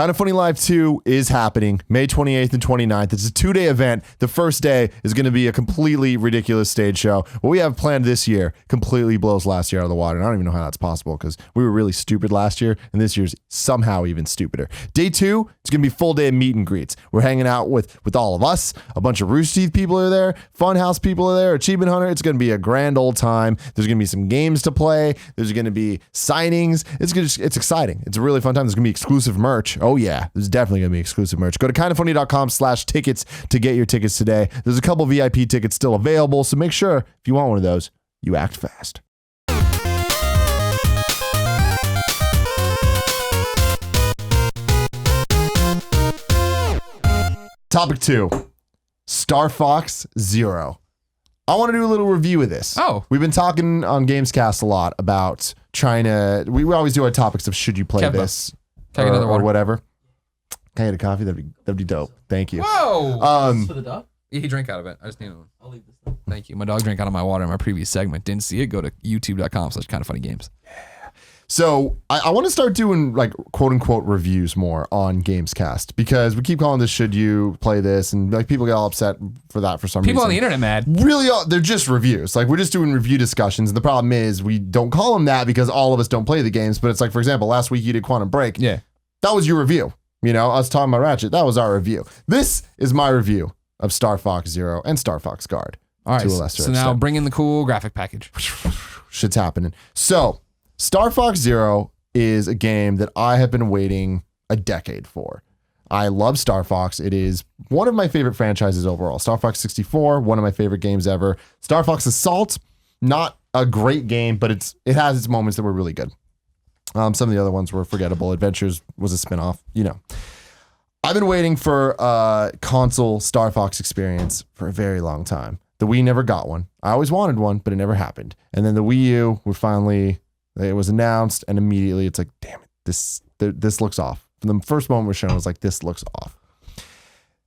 Kinda Funny Live 2 is happening May 28th and 29th. It's a 2-day event. The first day is going to be a completely ridiculous stage show. What we have planned this year completely blows last year out of the water. And I don't even know how that's possible because we were really stupid last year, and this year's somehow even stupider. Day 2, it's going to be full day of meet and greets. We're hanging out with all of us. A bunch of Rooster Teeth people are there. Funhouse people are there. Achievement Hunter. It's going to be a grand old time. There's going to be some games to play. There's going to be signings. It's exciting. It's a really fun time. There's going to be exclusive merch. Oh yeah, there's definitely going to be exclusive merch. Go to kindafunny.com/tickets to get your tickets today. There's a couple VIP tickets still available, so make sure if you want one of those, you act fast. Topic 2, Star Fox Zero. I want to do a little review of this. Oh. We've been talking on Gamescast a lot about trying to, we always do our topics of should you play this or whatever. Can I get a coffee? That'd be dope. Thank you. Whoa. For the dog? Yeah, he drank out of it. I just need one. I'll leave this thing. Thank you. My dog drank out of my water in my previous segment. Didn't see it? Go to youtube.com/kindafunnygames. So I want to start doing like quote unquote reviews more on Gamescast because we keep calling this should you play this, and like people get all upset for that for some reason. People on the internet mad. Really, they're just reviews. Like we're just doing review discussions. And the problem is we don't call them that because all of us don't play the games. But it's like, for example, last week you did Quantum Break. Yeah. That was your review. You know, us talking about Ratchet. That was our review. This is my review of Star Fox Zero and Star Fox Guard. All right. To a lesser so now extent. bring in the cool graphic package. Shit's happening. So Star Fox Zero is a game that I have been waiting a decade for. I love Star Fox. It is one of my favorite franchises overall. Star Fox 64, one of my favorite games ever. Star Fox Assault, not a great game, but it has its moments that were really good. Some of the other ones were forgettable. Adventures was a spinoff, you know. I've been waiting for a console Star Fox experience for a very long time. The Wii never got one. I always wanted one, but it never happened. And then the Wii U, it was announced, and immediately it's like, damn it, this looks off. From the first moment we're shown, it was like, this looks off.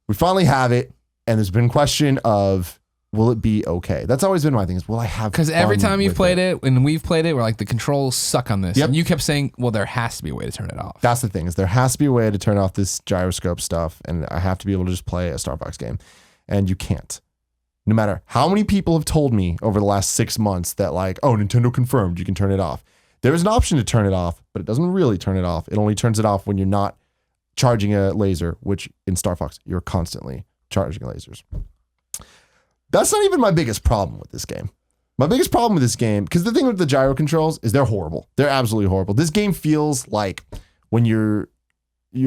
We finally have it, and there's been question of, will it be okay? That's always been my thing, is will I have Because every time you've played it, and we've played it, we're like, the controls suck on this. Yep. And you kept saying, well, there has to be a way to turn it off. That's the thing, is there has to be a way to turn off this gyroscope stuff, and I have to be able to just play a Star Fox game. And you can't. No matter how many people have told me over the last 6 months that like, oh, Nintendo confirmed you can turn it off. There is an option to turn it off, but it doesn't really turn it off. It only turns it off when you're not charging a laser, which in Star Fox, you're constantly charging lasers. That's not even my biggest problem with this game. My biggest problem with this game, because the thing with the gyro controls is they're horrible. They're absolutely horrible. This game feels like when you're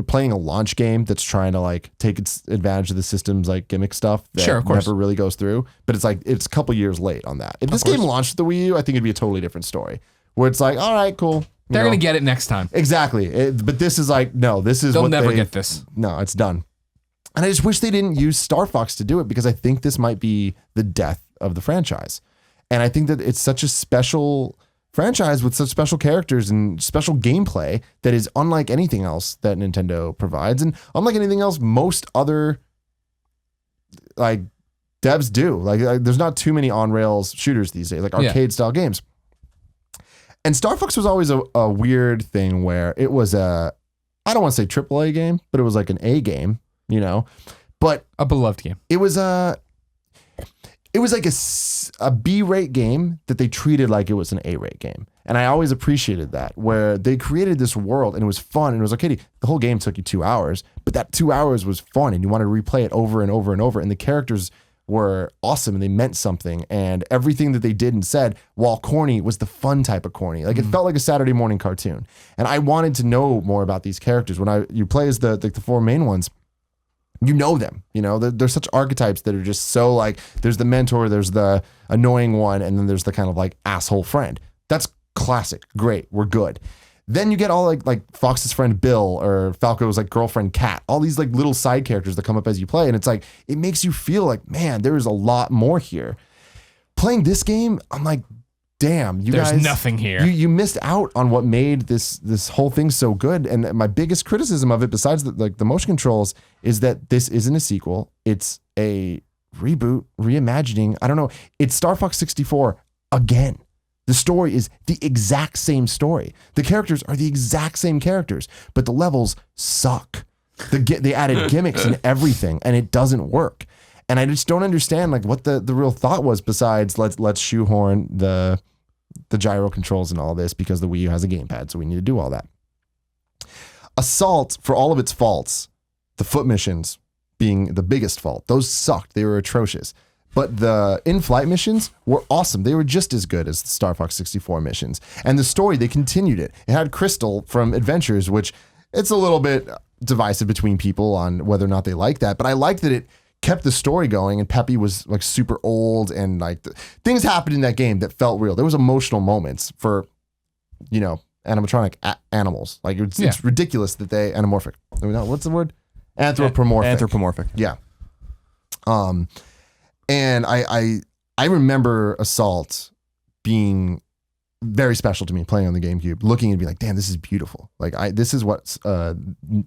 playing a launch game that's trying to like take its advantage of the system's like gimmick stuff that Sure, of course. never really goes through. But it's like it's a couple years late on that. If this game launched with the Wii U, I think it'd be a totally different story. Where it's like, all right, cool. They're going to get it next time. Exactly. But this is like, no, this is They'll never get this. No, it's done. And I just wish they didn't use Star Fox to do it because I think this might be the death of the franchise. And I think that it's such a special franchise with such special characters and special gameplay that is unlike anything else that Nintendo provides. And unlike anything else most other like devs do. Like there's not too many on-rails shooters these days, like arcade style games. And Star Fox was always a weird thing where it was I don't want to say AAA game, but it was like an A game, you know, but a beloved game. It was like a B-rate game that they treated like it was an A-rate game. And I always appreciated that, where they created this world and it was fun and it was like, hey, the whole game took you 2 hours, but that 2 hours was fun and you wanted to replay it over and over and over. And the characters were awesome and they meant something, and everything that they did and said, while corny, was the fun type of corny. Like it felt like a Saturday morning cartoon. And I wanted to know more about these characters. When you play as the 4 main ones, you know them, you know, they're such archetypes that are just so like, there's the mentor, there's the annoying one, and then there's the kind of like asshole friend. That's classic. Great. We're good. Then you get all like Fox's friend Bill or Falco's like girlfriend Kat, all these like little side characters that come up as you play. And it's like, it makes you feel like, man, there is a lot more here. Playing this game, I'm like, damn, There's guys, nothing here. You missed out on what made this whole thing so good. And my biggest criticism of it, besides the motion controls, is that this isn't a sequel. It's a reboot, reimagining. I don't know. It's Star Fox 64 again. The story is the exact same story. The characters are the exact same characters, but the levels suck. They added gimmicks and everything, and it doesn't work. And I just don't understand like what the real thought was besides let's shoehorn the gyro controls and all this because the Wii U has a gamepad, so we need to do all that. Assault, for all of its faults, the foot missions being the biggest fault, those sucked. They were atrocious. But the in-flight missions were awesome. They were just as good as the Star Fox 64 missions. And the story, they continued it. It had Crystal from Adventures, which it's a little bit divisive between people on whether or not they like that. But I like that it kept the story going, and Peppy was like super old, and like things happened in that game that felt real. There was emotional moments for, animatronic animals. Like it's ridiculous that they anamorphic. What's the word? Anthropomorphic. Anthropomorphic. Yeah. And I remember Assault being very special to me, playing on the GameCube, looking and being like, damn, this is beautiful. Like this is what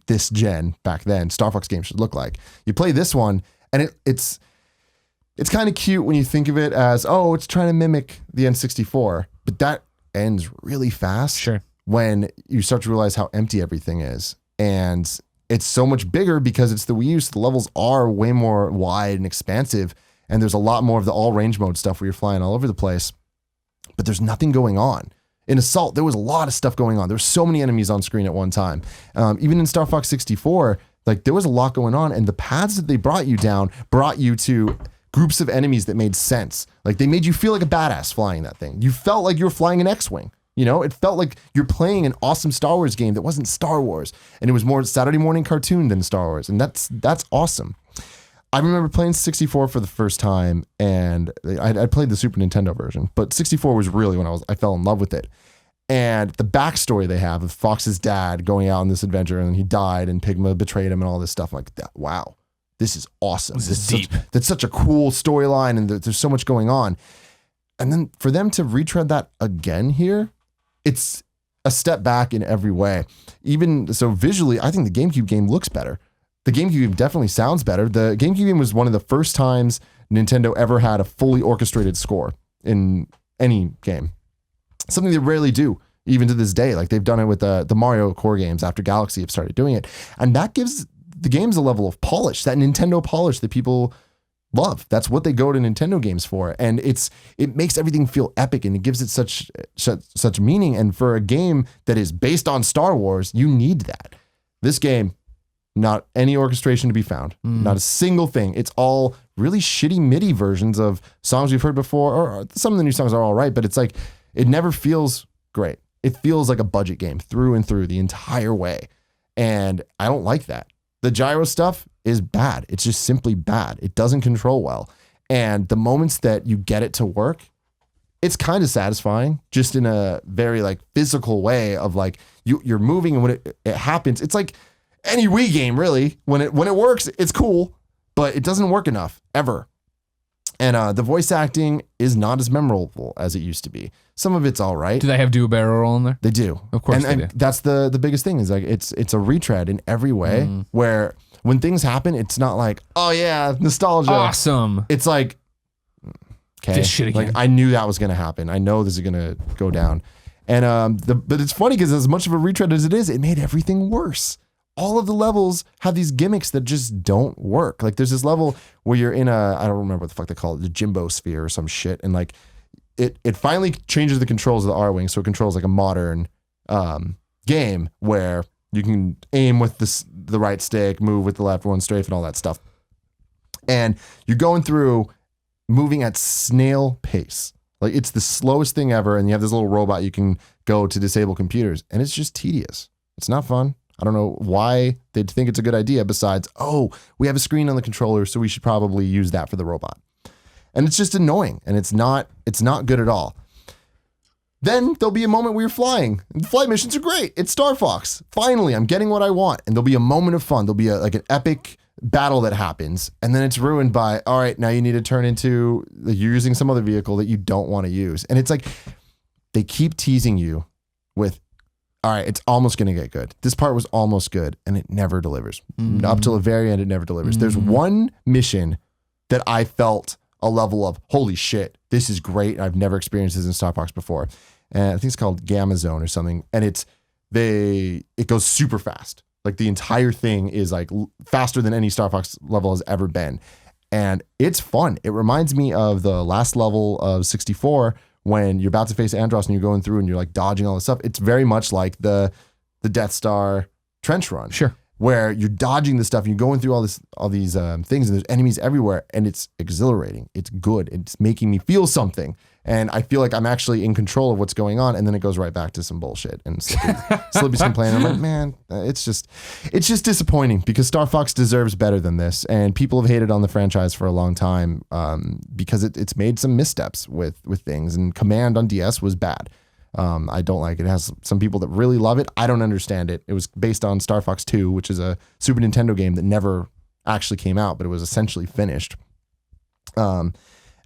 this gen back then Star Fox games should look like. You play this one and it's kind of cute when you think of it as, oh, it's trying to mimic the N64, but that ends really fast. Sure. When you start to realize how empty everything is. And it's so much bigger because it's the Wii U, so the levels are way more wide and expansive. And there's a lot more of the all range mode stuff where you're flying all over the place, but there's nothing going on. In Assault, there was a lot of stuff going on. There were so many enemies on screen at one time. Even in Star Fox 64, like there was a lot going on, and the paths that they brought you down brought you to groups of enemies that made sense. Like they made you feel like a badass flying that thing. You felt like you were flying an X-Wing. It felt like you're playing an awesome Star Wars game that wasn't Star Wars, and it was more Saturday morning cartoon than Star Wars, and that's awesome. I remember playing 64 for the first time, and I played the Super Nintendo version, but 64 was really when I fell in love with it. And the backstory they have of Fox's dad going out on this adventure, and he died, and Pigma betrayed him, and all this stuff. I'm like, wow, this is awesome. This is deep. That's such a cool storyline, and there's so much going on. And then for them to retread that again here, it's a step back in every way. Even so, visually, I think the GameCube game looks better. The GameCube game definitely sounds better. The GameCube game was one of the first times Nintendo ever had a fully orchestrated score in any game. Something they rarely do, even to this day. Like they've done it with the Mario core games after Galaxy have started doing it. And that gives the games a level of polish, that Nintendo polish that people love. That's what they go to Nintendo games for. And it makes everything feel epic, and it gives it such meaning. And for a game that is based on Star Wars, you need that. This game, not any orchestration to be found. Not a single thing. It's all really shitty MIDI versions of songs we've heard before, or some of the new songs are all right, but it's like, it never feels great. It feels like a budget game through and through the entire way. And I don't like that. The gyro stuff is bad. It's just simply bad. It doesn't control well. And the moments that you get it to work, it's kind of satisfying, just in a very like physical way of like you're moving, and when it happens, it's like any Wii game really. When it works, it's cool, but it doesn't work enough ever. And the voice acting is not as memorable as it used to be. Some of it's all right. Do they have Do a Barrel Roll in there? They do. Of course they do. That's the biggest thing, is like it's a retread in every way, where when things happen, it's not like, oh yeah, nostalgia. Awesome. It's like, okay, This shit again. like I knew that was going to happen. I know this is going to go down. And but it's funny because as much of a retread as it is, it made everything worse. All of the levels have these gimmicks that just don't work. Like there's this level where you're in I don't remember what the fuck they call it, the Jimbo Sphere or some shit. And like it finally changes the controls of the R-Wing. So it controls like a modern game where you can aim with the right stick, move with the left one, strafe, and all that stuff. And you're going through moving at snail pace. Like it's the slowest thing ever. And you have this little robot you can go to disable computers. And it's just tedious. It's not fun. I don't know why they'd think it's a good idea besides, oh, we have a screen on the controller, so we should probably use that for the robot. And it's just annoying, and it's not good at all. Then there'll be a moment where you're flying. And the flight missions are great. It's Star Fox. Finally, I'm getting what I want. And there'll be a moment of fun. There'll be like an epic battle that happens, and then it's ruined by, all right, now you need to turn into, you're using some other vehicle that you don't want to use. And it's like, they keep teasing you with, all right, it's almost going to get good. This part was almost good, and it never delivers. Up till the very end, it never delivers. There's one mission that I felt a level of holy shit, this is great. I've never experienced this in Star Fox before. And I think it's called Gamma Zone or something. And it goes super fast. Like the entire thing is like faster than any Star Fox level has ever been. And it's fun. It reminds me of the last level of 64 when you're about to face Andros and you're going through and you're like dodging all this stuff. It's very much like the Death Star trench run. Sure. Where you're dodging this stuff and you're going through all these things and there's enemies everywhere and it's exhilarating. It's good. It's making me feel something. And I feel like I'm actually in control of what's going on. And then it goes right back to some bullshit and Slippy's complaining. I'm like, man, it's just disappointing because Star Fox deserves better than this. And people have hated on the franchise for a long time because it's made some missteps with things. And Command on DS was bad. I don't like it. It has some people that really love it. I don't understand it. It was based on Star Fox 2, which is a Super Nintendo game that never actually came out, but it was essentially finished.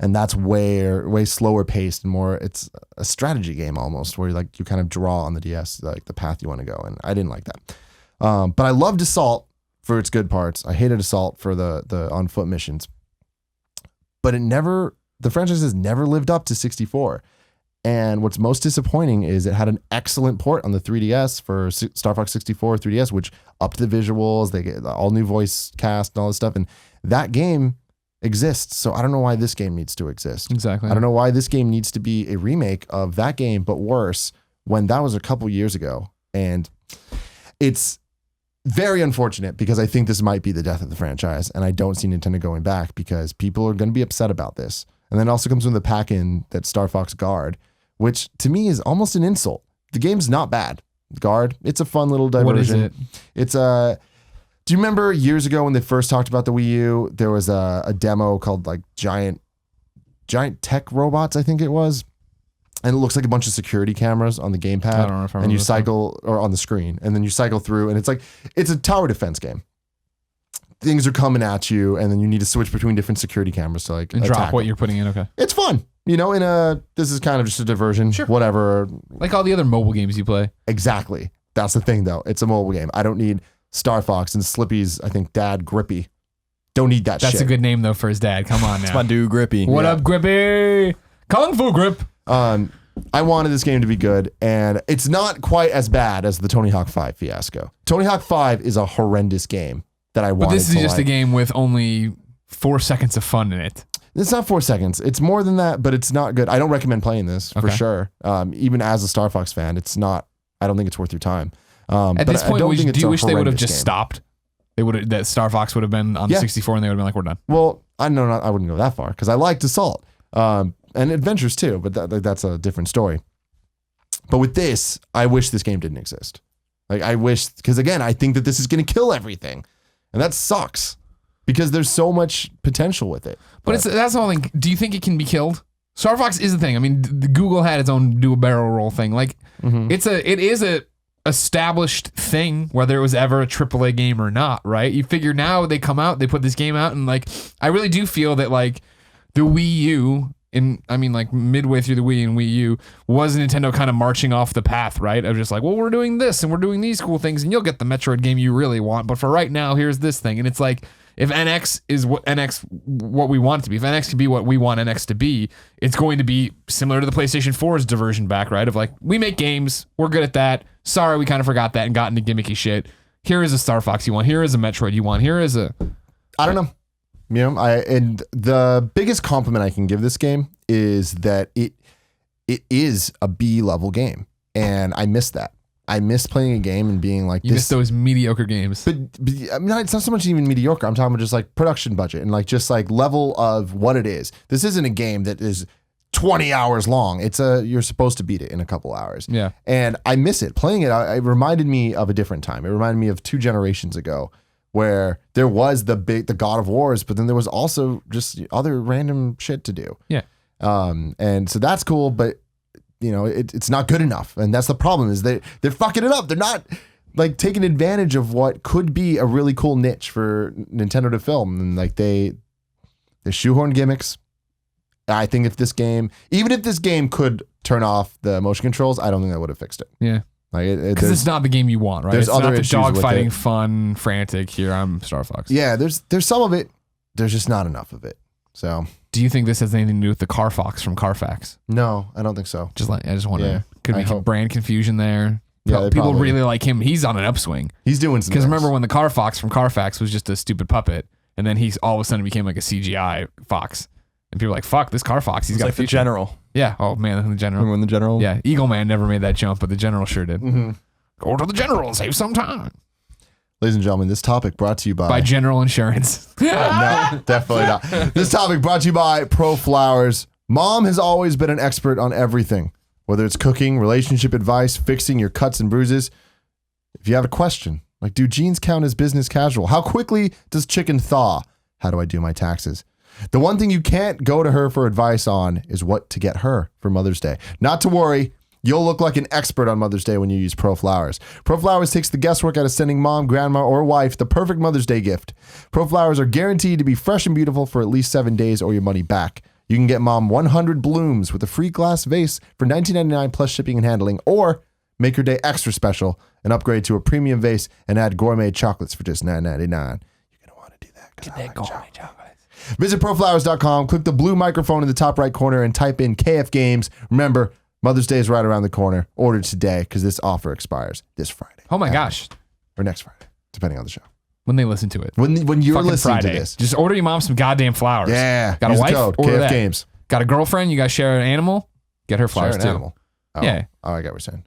And that's way slower paced and more, it's a strategy game almost where like you kind of draw on the DS, like the path you want to go. And I didn't like that. But I loved Assault for its good parts. I hated Assault for the on foot missions, but the franchise has never lived up to 64. And what's most disappointing is it had an excellent port on the 3DS for Star Fox 64 3DS, which upped the visuals, they get all new voice cast and all this stuff. And that game exists. So I don't know why this game needs to exist. Exactly. I don't know why this game needs to be a remake of that game, but worse, when that was a couple years ago. And it's very unfortunate because I think this might be the death of the franchise. And I don't see Nintendo going back because people are going to be upset about this. And then it also comes with the pack-in that Star Fox Guard, which to me is almost an insult. The game's not bad. Guard, it's a fun little diversion. What is it? It's do you remember years ago when they first talked about the Wii U, there was a demo called like Giant Tech Robots, I think it was. And it looks like a bunch of security cameras on the gamepad. I don't know if I remember. And you cycle, or on the screen, and then you cycle through, and it's a tower defense game. Things are coming at you, and then you need to switch between different security cameras to like and drop what them. you're putting in. Okay. It's fun. You know, this is kind of just a diversion, Sure. Whatever. Like all the other mobile games you play. Exactly. That's the thing, though. It's a mobile game. I don't need Star Fox and Slippy's, I think, dad, Grippy. Don't need that shit. That's a good name, though, for his dad. Come on now. It's my dude, Grippy. What up, Grippy? Kung Fu Grip. I wanted this game to be good, and it's not quite as bad as the Tony Hawk 5 fiasco. Tony Hawk 5 is a horrendous game that I wanted to But this is just like. a game with only 4 seconds of fun in it. It's not 4 seconds. It's more than that, but it's not good. I don't recommend playing this for Okay. sure. Even as a Star Fox fan, it's not. I don't think it's worth your time. At this point, do you wish they would have just stopped? stopped? They would have, that Star Fox would have been on the Yeah. 64 and they would have been like, we're done. Well, I wouldn't go that far because I liked Assault and Adventures too, but that's a different story. But with this, I wish this game didn't exist. Like I wish, because again, I think that this is going to kill everything, and that sucks because there's so much potential with it. But that's the whole thing. Do you think it can be killed? Star Fox is the thing. I mean, Google had its own do a barrel roll thing. Like it is a established thing, whether it was ever a AAA game or not, right? You figure now they come out, they put this game out, and like I really do feel that like the Wii U, like midway through the Wii and Wii U, was Nintendo kind of marching off the path, right? Of just like, well, we're doing this and we're doing these cool things, and you'll get the Metroid game you really want, but for right now, here's this thing. And it's like, if NX is what we want it to be, if NX can be what we want NX to be, it's going to be similar to the PlayStation 4's diversion back, right? Of like, we make games, we're good at that. Sorry, we kind of forgot that and got into gimmicky shit. Here is a Star Fox you want. Here is a Metroid you want. Here is a... I don't know. You know, and the biggest compliment I can give this game is that it is a B level game, and I miss that. I miss playing a game and being like, you miss those mediocre games. But I mean, it's not so much even mediocre. I'm talking about just like production budget and like just like level of what it is. This isn't a game that is 20 hours long. You're supposed to beat it in a couple hours. Yeah. And I miss it. Playing it, it reminded me of a different time. It reminded me of 2 generations ago where there was the God of Wars, but then there was also just other random shit to do. Yeah. And so that's cool, but you know, it's not good enough. And that's the problem is they're fucking it up. They're not like taking advantage of what could be a really cool niche for Nintendo to film. And like they shoehorn gimmicks. I think even if this game could turn off the motion controls, I don't think that would have fixed it. Yeah. Like because it's not the game you want, right? There's it's other not the issues with dogfighting, it. fun, frantic. Here I'm Star Fox. Yeah, there's some of it. There's just not enough of it. So Do you think this has anything to do with the Carfax from Carfax? no, I don't think so. I just wonder. Yeah, Could I be hope. brand confusion there. Yeah, they People probably- really like him. He's on an upswing. He's doing some. Because things. remember when the Carfax from Carfax was just a stupid puppet, and then he's all of a sudden became like a CGI fox, and people were like, "Fuck this Carfax, he's It's got like a the future." general. Yeah. Oh man, the Remember general. when the general? Yeah, Eagle Man never made that jump, but the general sure did. Mm-hmm. Go to the general and save some time. Ladies and gentlemen, this topic brought to you By General Insurance. No, definitely not. This topic brought to you by Pro Flowers. Mom has always been an expert on everything, whether it's cooking, relationship advice, fixing your cuts and bruises. If you have a question, like, do jeans count as business casual? How quickly does chicken thaw? How do I do my taxes? The one thing you can't go to her for advice on is what to get her for Mother's Day. Not to worry. You'll look like an expert on Mother's Day when you use Pro Flowers. Pro Flowers takes the guesswork out of sending mom, grandma, or wife the perfect Mother's Day gift. Pro Flowers are guaranteed to be fresh and beautiful for at least 7 days or your money back. You can get mom 100 blooms with a free glass vase for $19.99 plus shipping and handling, or make her day extra special and upgrade to a premium vase and add gourmet chocolates for just $9.99. You're going to want to do that. Get that gourmet chocolate. Visit proflowers.com, click the blue microphone in the top right corner and type in KF Games. Remember, Mother's Day is right around the corner. Order today because this offer expires this Friday. Oh my gosh. Or next Friday, depending on the show. When they listen to it. When you're Fucking listening Friday. to this. Just order your mom some goddamn flowers. Yeah. Got a use the wife? code, Order KF that. Games. Got a girlfriend? You guys share an animal? Get her Share flowers an too. animal. Oh, Yeah. Oh, I get what you're saying.